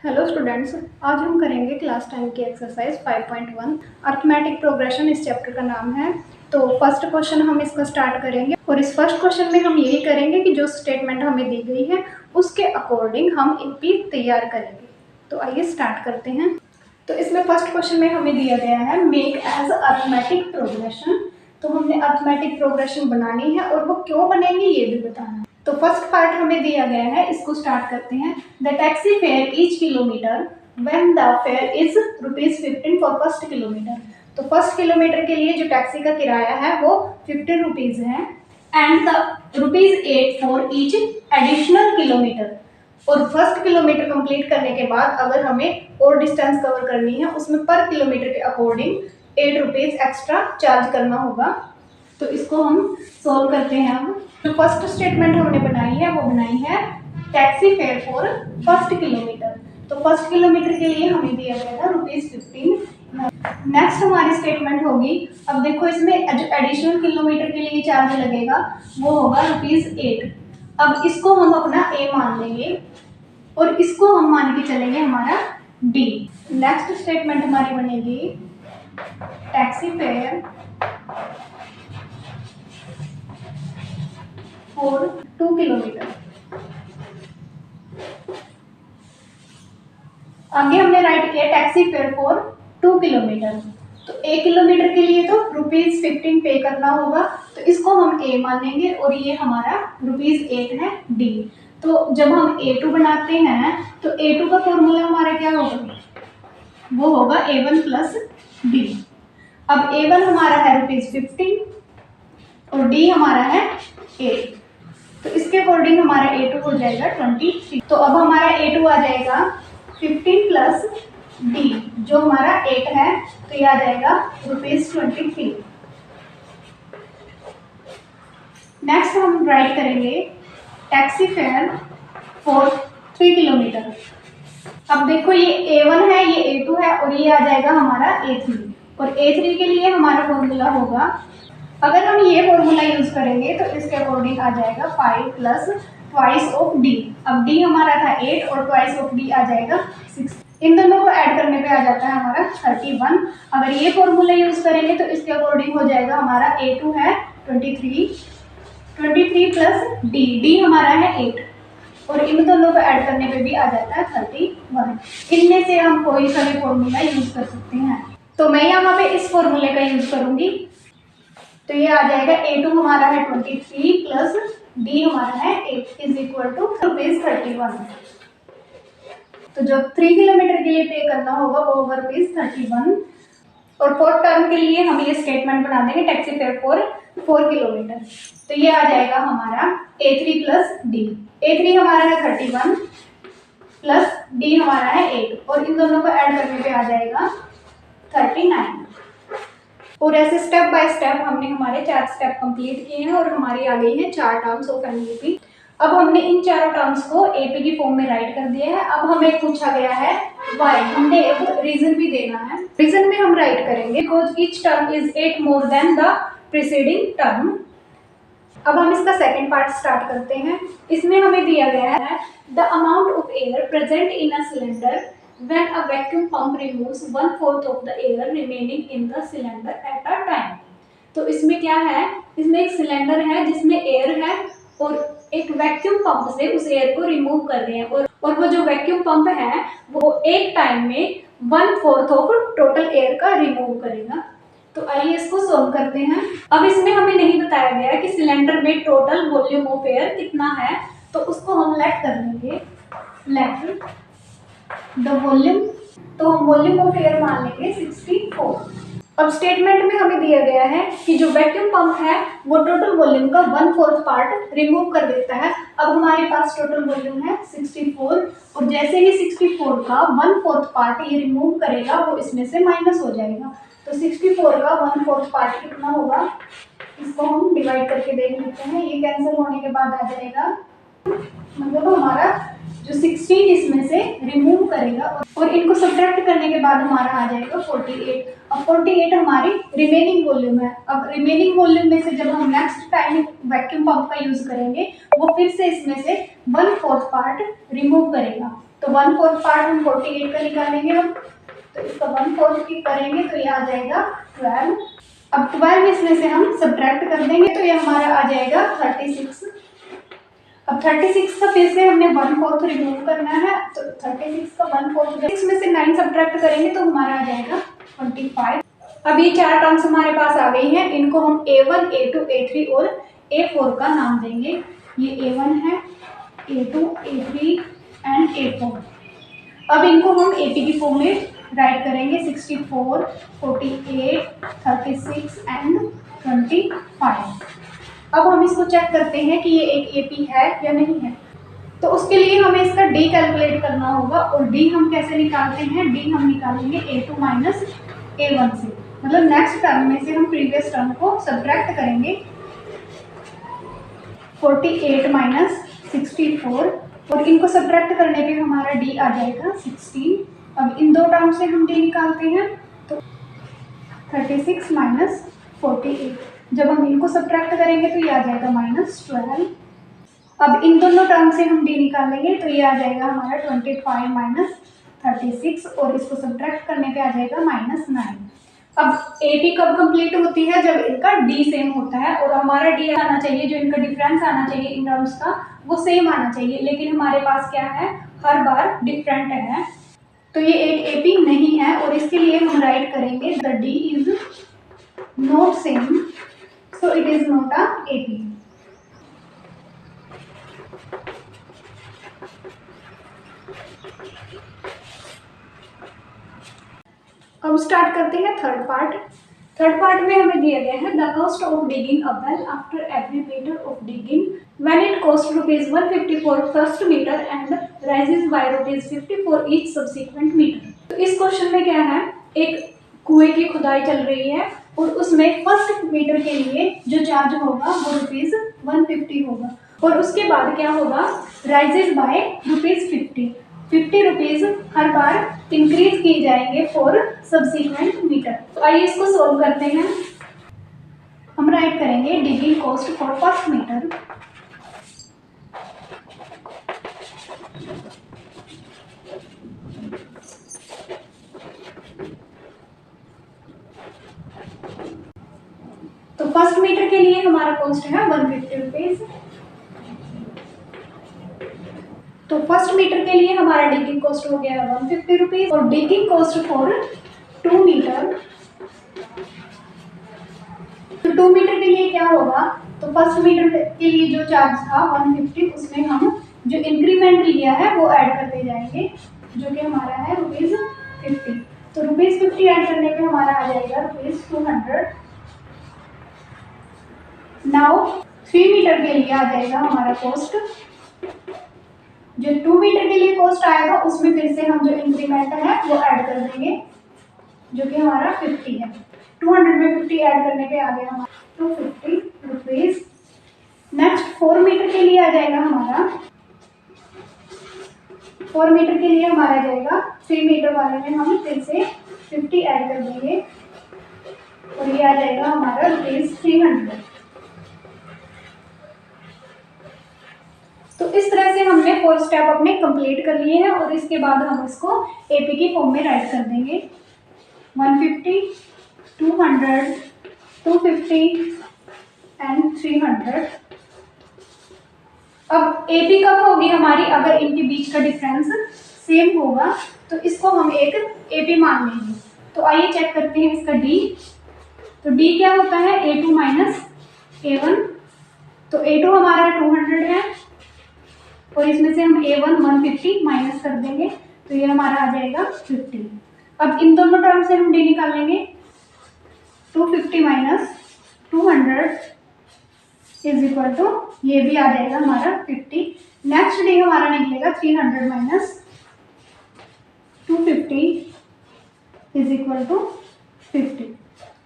Hello students, आज हम करेंगे क्लास 10 की एक्सरसाइज 5.1 अर्थमेटिक प्रोग्रेशन। इस चैप्टर का नाम है। तो फर्स्ट क्वेश्चन हम इसका स्टार्ट करेंगे और इस फर्स्ट क्वेश्चन में हम यही करेंगे कि जो स्टेटमेंट हमें दी गई है उसके अकॉर्डिंग हम इनकी तैयार करेंगे। तो आइए स्टार्ट करते हैं। तो इसमें फर्स्ट क्वेश्चन में हमें दिया गया है मेक एज अर्थमेटिक प्रोग्रेशन। तो हमने अर्थमेटिक प्रोग्रेशन बनानी है और वो क्यों बनेगी ये भी बताना है। तो फर्स्ट पार्ट हमें दिया गया है, इसको स्टार्ट करते हैं। The taxi fare each kilometre when the fair is ₹15 for first kilometre. तो फर्स्ट किलोमीटर के लिए जो टैक्सी का किराया है वो 15 रुपीज है and the ₹8 for each additional kilometre. और फर्स्ट किलोमीटर कंप्लीट करने के बाद अगर हमें और डिस्टेंस कवर करनी है उसमें पर किलोमीटर के अकॉर्डिंग ₹8 एक्स्ट्रा चार्ज करना होगा। तो इसको हम सोल्व करते हैं। अब जो फर्स्ट स्टेटमेंट हमने बनाई है वो बनाई है taxi fare for first kilometre. तो फर्स्ट किलोमीटर के लिए हमें दिया गया था ₹15। नेक्स्ट हमारी स्टेटमेंट होगी, अब देखो इसमें जो एडिशनल किलोमीटर के लिए चार्ज लगेगा वो होगा ₹8। अब इसको हम अपना ए मान लेंगे और इसको हम मान के चलेंगे हमारा डी। नेक्स्ट स्टेटमेंट हमारी बनेगी टैक्सी फेयर फॉर 2 किलोमीटर। आगे हमने राइट किया टैक्सी फेयर फॉर 2 किलोमीटर। तो 1 किलोमीटर के लिए तो ₹15 पे करना होगा, तो इसको हम ए मानेंगे और ये हमारा ₹8 है डी। तो जब हम A2 बनाते हैं तो A2 का फॉर्मूला हमारा क्या होगा, वो होगा A1 प्लस डी। अब A1 हमारा है ₹15 और डी हमारा है 8। तो इसके अकॉर्डिंग हमारा A2 हो जाएगा 23। तो अब हमारा A2 आ जाएगा 15 प्लस डी जो हमारा 8 है, तो ये आ जाएगा ₹23। नेक्स्ट हम राइट करेंगे टैक्सी फेयर फॉर 3 किलोमीटर। अब देखो ये A1 है, ये A2 है और ये आ जाएगा हमारा A3। और A3 के लिए हमारा फॉर्मूला होगा, अगर हम ये फॉर्मूला यूज करेंगे तो इसके अकॉर्डिंग आ जाएगा 5 प्लस ट्वाइस ऑफ डी। अब डी हमारा था 8 और ट्वाइस ऑफ डी आ जाएगा 6। इन दोनों को ऐड करने पे आ जाता है हमारा 31। अगर ये फॉर्मूला यूज करेंगे तो इसके अकॉर्डिंग हो जाएगा हमारा A2 है 23 प्लस डी हमारा है 8 और इन दोनों को ऐड करने पे भी आ जाता है 31। इनमें से हम कोई सा भी फॉर्मूला यूज कर सकते हैं। तो मैं यहाँ पे इस फॉर्मूले का यूज करूंगी, तो ये आ जाएगा A2 हमारा है 23 प्लस डी हमारा है 8 इज इक्वल टू ₹31। तो जो 3 किलोमीटर के लिए पे करना होगा वो होगा ₹31। और फोर्थ टर्म के लिए हम ये स्टेटमेंट बना देंगे टैक्सी फेयर फॉर 4 किलोमीटर। तो ये आ जाएगा हमारा A3 प्लस डी। A3 हमारा है 31 प्लस डी हमारा है 8 और इन दोनों को ऐड करने पे आ जाएगा 39। और ऐसे स्टेप बाय स्टेप हमने हमारे 4 स्टेप कंप्लीट किए हैं और हमारी आ गई है 4 टर्म्स ऑफ एनयूपी। अब हमने इन चारों टर्म्स को एपी की फॉर्म में राइट कर दिया है। अब हमें पूछा गया है वाई, हमने एक रीजन भी देना है। रीजन में हम राइट करेंगे because each term is 8 more than the preceding term. अब हम इसका सेकंड पार्ट स्टार्ट करते हैं। इसमें हमें दिया गया है the amount of air present in a cylinder when a vacuum pump removes 1/4 of the air remaining in the cylinder at a time। तो इसमें क्या है, इसमें एक सिलेंडर है जिसमें एयर है और एक वैक्यूम पंप से उस एयर को रिमूव कर रहे हैं और वो जो वैक्यूम पंप है वो एक टाइम में 1/4 ऑफ टोटल एयर का रिमूव करेगा। तो आइए इसको सोल्व करते हैं। अब इसमें हमें नहीं बताया गया कि सिलेंडर में टोटल वॉल्यूम ऑफ एयर कितना है, तो उसको हम लेट कर लेंगे लेट द वॉल्यूम। तो हम वॉल्यूम ऑफ एयर मान लेंगे 64। अब स्टेटमेंट में हमें दिया गया है कि जो वैक्यूम पंप है वो टोटल वॉल्यूम का 1/4 पार्ट रिमूव कर देता है। अब हमारे पास टोटल वॉल्यूम है 64 और जैसे ही 64 का 1/4 पार्ट ये रिमूव करेगा वो इसमें से माइनस हो जाएगा। तो 64 का 1/4 पार्ट कितना होगा, इसको हम डिवाइड करके देख लेते हैं। ये कैंसिल होने के बाद आ जाएगा, मतलब हमारा जो 16 इसमें से रिमूव करेगा और इनको सब्ट्रैक्ट करने के बाद हमारा आ जाएगा 48। अब 48 हमारी रिमेनिंग वॉल्यूम है। अब रिमेनिंग वॉल्यूम में से जब हम नेक्स्ट टाइम वैक्यूम पंप का यूज करेंगे वो फिर से इसमें से 1/4 पार्ट रिमूव करेगा। तो 1/4 पार्ट हम 48 का निकालेंगे हम, तो इसका 1/4 की करेंगे तो ये आ जाएगा 12। अब 12 इसमें से हम सब्ट्रैक्ट कर देंगे तो ये हमारा आ जाएगा 36। अब 36 का फिर से हमने 1/4 रिमूव करना है, तो 36 का 1/4 इसमें से 9 सब्ट्रैक्ट करेंगे तो हमारा आ जाएगा 25। अब ये चार टर्म्स हमारे पास आ गई हैं, इनको हम A1, A2, A3 और A4 का नाम देंगे। ये A1 है, A2, A3 एंड A4। अब इनको हम AP की फॉर्म में राइट करेंगे 64, 48, 36 एंड 25। अब हम इसको चेक करते हैं कि ये एक AP है या नहीं है। तो उसके लिए हमें इसका D कैलकुलेट करना होगा, और D हम कैसे निकालते हैं, D हम निकालेंगे A2 माइनस A1 से, मतलब नेक्स्ट टर्म में से हम प्रीवियस टर्म को सब्ट्रैक्ट करेंगे। 48 माइनस 64, और इनको सब्ट्रैक्ट करने पे हमारा D आ जाएगा 16। अब इन दो टर्म से हम D निकालते हैं, तो 36 माइनस 48, जब हम इनको सब्ट्रैक्ट करेंगे तो ये आ जाएगा -12। अब इन दोनों टर्म से हम D निकालेंगे तो ये आ जाएगा हमारा 25 माइनस 36, और इसको सब्ट्रैक्ट करने पे आ जाएगा -9। अब AP कब कंप्लीट होती है, जब इनका D सेम होता है, और हमारा D आना चाहिए, जो इनका डिफरेंस आना चाहिए इन टर्म्स का वो सेम आना चाहिए, लेकिन हमारे पास क्या है, हर बार डिफरेंट है, तो ये एक AP नहीं है, और इसके लिए हम राइट करेंगे the D is not same, so it is not a AP। अब स्टार्ट करते हैं थर्ड पार्ट। थर्ड पार्ट में हमें दिया गया है the cost of digging a well after every metre of digging when it cost ₹150 for first metre and rises by ₹50 for each subsequent metre. तो इस क्वेश्चन में क्या है, एक कुएं की खुदाई चल रही है, और उसमें फर्स्ट मीटर के लिए जो चार्ज होगा वो ₹150 होगा, और उसके बाद क्या होगा, rises by ₹50 ₹50 her bar increase किए जाएंगे फॉर सब्सिक्वेंट मीटर। तो आइए इसको सोल्व करते हैं। हम राइट करेंगे digging cost for first metre, तो फर्स्ट मीटर के लिए हमारा कॉस्ट है ₹150। तो फर्स्ट मीटर के लिए हमारा डिगिंग कॉस्ट हो गया ₹150, और डिगिंग कॉस्ट फॉर 2 मीटर, तो 2 मीटर के लिए क्या होगा, तो फर्स्ट मीटर के लिए जो चार्ज था 150, उसमें हम जो इंक्रीमेंट लिया है वो ऐड करते जाएंगे, जो कि हमारा है ₹50। तो ₹50 ऐड करने पे हमारा आ जाएगा ₹200। नाउ 3 मीटर के लिए आ जाएगा हमारा कॉस्ट, जो 2 मीटर के लिए कॉस्ट आएगा उसमें फिर से हम जो इंक्रीमेंट है वो ऐड कर देंगे, जो कि हमारा 50 है। 200 में 50 ऐड करने पे आ गया हमारा ₹250। नेक्स्ट 4 मीटर के लिए आ जाएगा हमारा, 4 मीटर के लिए हमारा जाएगा 3 मीटर वाले में हम फिर से 50 ऐड कर देंगे, और ये आ जाएगा हमारा ₹300। तो इस तरह से हमने 4 स्टेप अपने कंप्लीट कर लिए हैं, और इसके बाद हम इसको AP की फॉर्म में राइट कर देंगे। 150, 200, 250 एंड 300। अब AP कब होगी हमारी, अगर इनके बीच का डिफरेंस सेम होगा, तो इसको हम एक AP मान लेंगे। तो आइए चेक करते हैं इसका D। तो D क्या होता है, A2 माइनस A1। तो A2 हमारा 200 है, और इसमें से हम A1 150 माइनस कर देंगे, तो ये हमारा आ जाएगा 50। अब इन दोनों टर्म से हम D निकालेंगे, 250 माइनस 200 इज इक्वल टू, ये भी आ जाएगा हमारा 50। नेक्स्ट D हमारा निकलेगा 300 माइनस 250 इज इक्वल टू 50।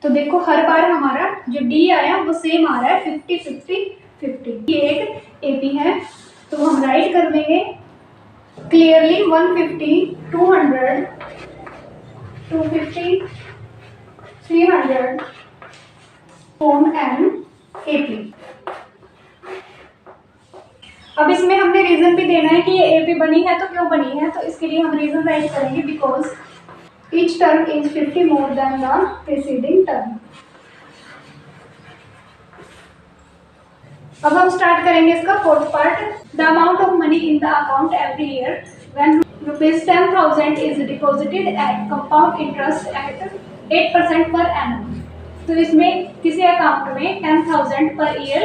तो देखो हर बार हमारा जो D आया वो सेम आ रहा है, 50 50 50। ये एक AP है, तो हम राइट कर देंगे क्लियरली 150, 200, 250, 300 फॉर्म एन AP। अब इसमें हमने रीज़न भी देना है कि ये AP बनी है तो क्यों बनी है, तो इसके लिए हम रीज़न राइट करेंगे because each term is 50 more than the preceding term. अब हम स्टार्ट करेंगे इसका fourth part. The amount of money in the account every year when ₹10,000 is deposited at compound interest at 8% per annum. तो इसमें किसी account में 10,000 per year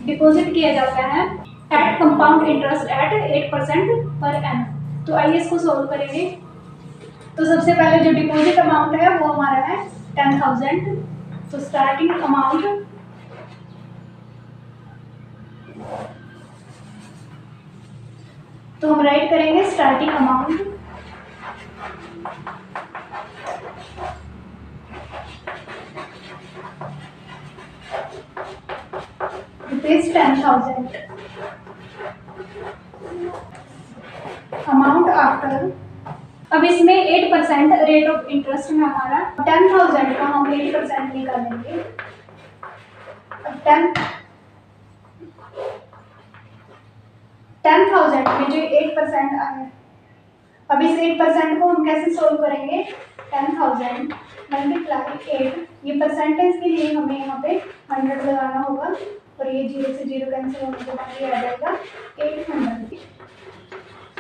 deposit किया जाता है eight compound interest at 8% per annum. तो आइए इसको सोल्व करेंगे। तो सबसे पहले जो डिपॉजिट अमाउंट है वो हमारा है 10,000। तो स्टार्टिंग अमाउंट तो हम राइट करेंगे starting amount rupees 10,000 amount after. अब इसमें 8% रेट ऑफ इंटरेस्ट है हमारा। 10,000 का हम 8% निकालेंगे। 10,000 में जो 8% आया, अब इस 8% को हम कैसे सोल्व करेंगे? 10,000 मल्टीप्लाई 8, ये परसेंटेज के लिए हमें यहाँ पे 100 लगाना होगा और ये 0 से 0 कैंसिल होने के बाद ये आ जाएगा 800।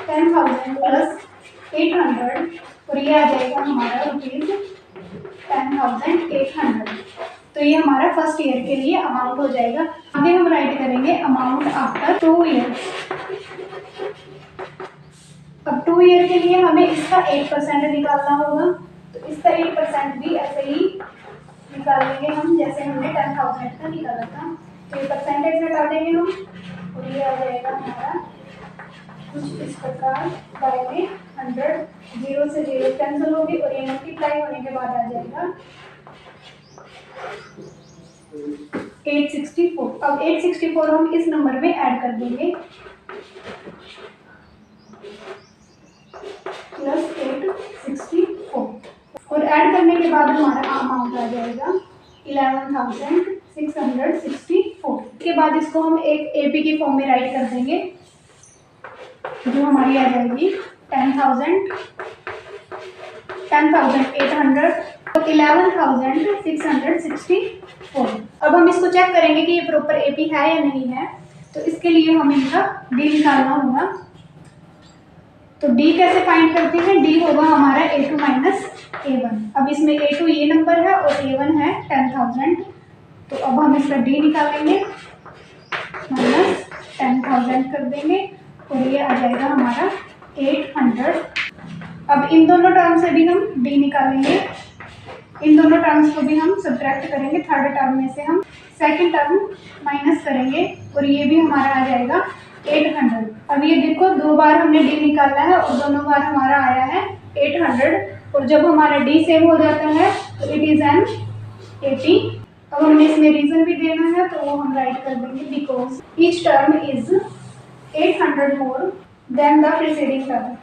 10,000 प्लस 800 और ये आ जाएगा हमारा रुपीज 10,800। तो ये हमारा फर्स्ट ईयर के लिए अमाउंट हो जाएगा। आगे हम राइट करेंगे अमाउंट आफ्टर 2 ईयर्स। अब 2 ईयर के लिए हमें इसका 8% निकालना होगा, तो इसका 8% भी ऐसे ही निकाल लेंगे हम जैसे हमने 10,000 का निकाला था। तो ये परसेंटेज हटा देंगे हम और ये आ जाएगा हमारा कुछ इस प्रकार बाय में 100, 0 से 0 कैंसिल होगी और ये मल्टीप्लाई होने के बाद आ जाएगा 864। अब 864 हम इस नंबर में ऐड कर देंगे प्लस 864 और ऐड करने के बाद हमारा अमाउंट आ जाएगा 11,664। इसके बाद इसको हम एक AP की फॉर्म में राइट कर देंगे जो हमारी आ जाएगी 10,800 और 11,664। अब हम इसको चेक करेंगे कि ये प्रॉपर AP है या नहीं है, तो इसके लिए हमें इनका D निकालना होगा। तो D कैसे फाइंड करते हैं? D होगा हमारा A2 माइनस A1। अब इसमें A2 ये नंबर है और A1 है 10,000, तो अब हम इसका D निकालेंगे माइनस 10,000 कर देंगे और ये आ जाएगा हमारा 800। अब इन दोनों टर्म से भी हम D निकालेंगे, इन दोनों टर्म्स को भी हम सब्ट्रैक्ट करेंगे। थर्ड टर्म में से हम सेकंड टर्म माइनस करेंगे और ये भी हमारा आ जाएगा 800। अब ये देखो 2 बार हमने D निकाला है और दोनों बार हमारा आया है 800 और जब हमारा D सेम हो जाता है तो इट इज एन AP। अब हमने इसमें रीजन भी देना है तो वो हम राइट कर देंगे because each term is 800 more than the preceding term.